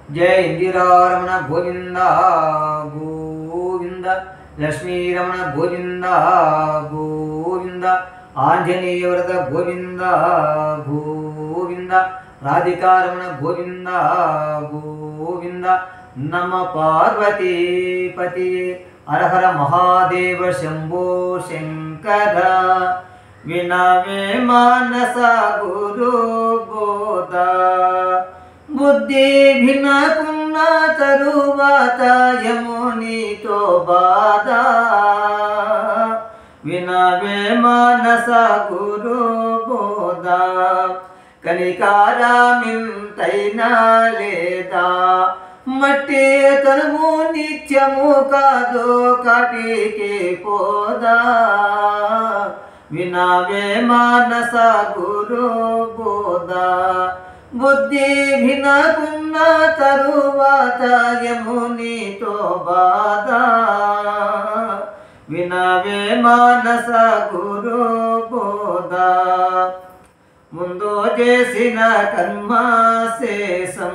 जय इंदिरारमण गोविंद गोविंद लक्ष्मीरमण गोविंद गोविंद आंजनेय वरद गोविंद गोविंद राधिकारमण गोविंद गोविंद नम पार्वती पति हर हर महादेव शंभो शंकर विनवे मानस गुरु बोधा बुद्धि भिन्नकुन्न तरुవాత यमुनितो बाध विनवे मानस गुरु बोध कनिकारामिंतैना लेदा मट्टी तनुमु नित्यमु कादो काटिके पोदा विनवे मानस गुरु बोध बुद्धि भिन्नकुन्न तरुవాత यमुनितो बाध विनवे मानस गुरु बोध ముందు చేసిన కర్మ శేషం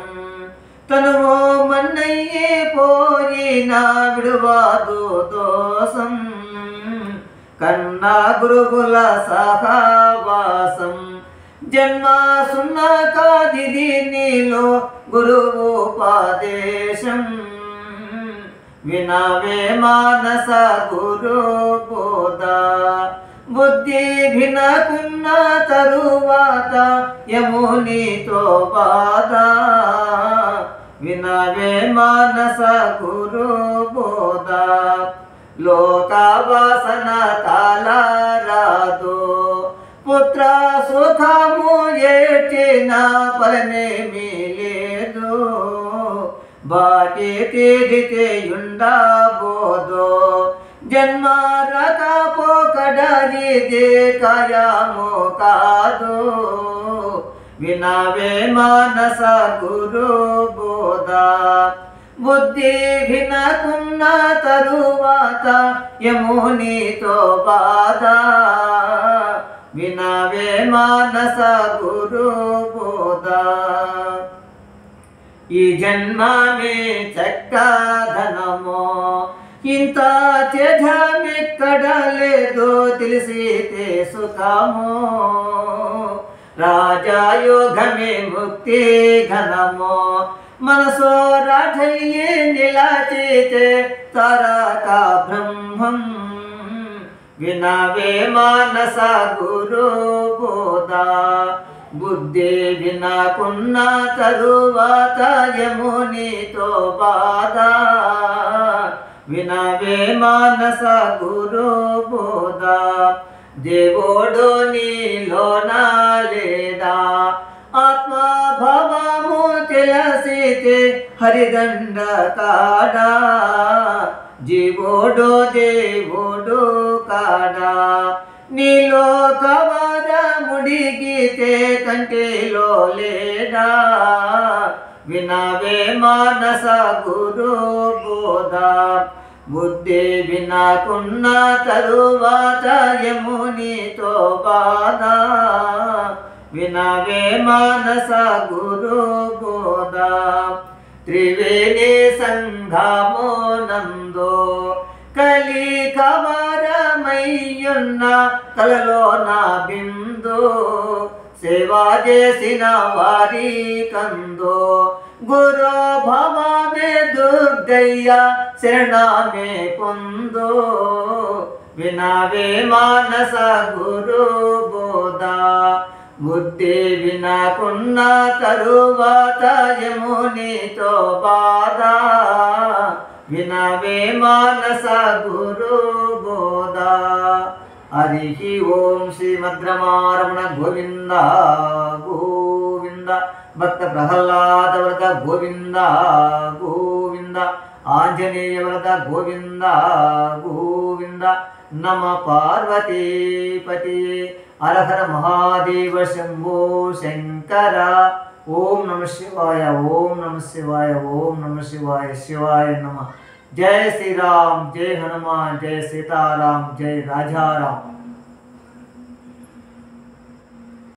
తనువో మన్నయ్యే పోయినా విడువాదు దోషం కన్నా గురుకుల సహవాసం జన్మ సున్నా కాదిది నీలో గురువు ఉపదేశం వినవే మానస గురు బోధ बुद्धि भिन्नकुन्न तरुవాత यमुनितो बाध विनवे मानस गुरु बोध लोकवासन तालरादो पुत्र सुखमु ఏడ్చిన ఫలమేమీ లేదు బాకి తీరితే ఉండబోదో జన్మ రకపోకడరిదే కాయము కాదు వినవే మానస గురు బోధ బుద్ధి భిన్నకున్న తరువాత యమునితో బాధ వినవే మానస గురు బోధ ఈ జన్మమే చక్కదనమో ఇంత త్యజమెక్కడ లేదో తెలిసితే సుఖమో రాజయోగమే ముక్తి ఘనమో మనసో రాజయ్యే నిలచితే తారక బ్రహ్మం వినవే మానస గురు బోధ బుద్ధి వినకున్న తరువాత యమునితో బాధ వినవే మానస గురు బోధ దేవుడు నీలోన లేదా ఆత్మభావము తెలిసితే హరిదండ కాడా జీవుడు దేవుడు కాడా నీలో కవర ముడిగితే కంటిలో లేడా వినవే మానస గురు బోధ బుద్ధి వినకున్న తరువాత యమునితో బాధ వినవే మానస గురు బోధ త్రివేణి సంఘము నందో కలి కవరమయ్యున్న కలలో నా బిందు సేవా చేసిన వారి కందో గురు భవమే దుర్గయ్య శరణమే పొందో వినవే మానస గురు బోధ బుద్ధి వినకున్న తరువాత యమునితో బాధ వినవే మానస గురు బోధ హరి ఓం శ్రీమద్రమారమణ గోవింద గోవింద భక్త ప్రహ్లాద వరద గోవింద గోవింద ఆంజనేయ వరద గోవింద గోవింద నమ పార్వతీ పతి హర హర మహాదేవ శంభో శంకర ఓం నమ శివాయ ఓం నమ శివాయ ఓం నమ శివాయ శివాయ నమ जय श्री राम, जय हनुमान, जय सीताराम, जय राजा राम।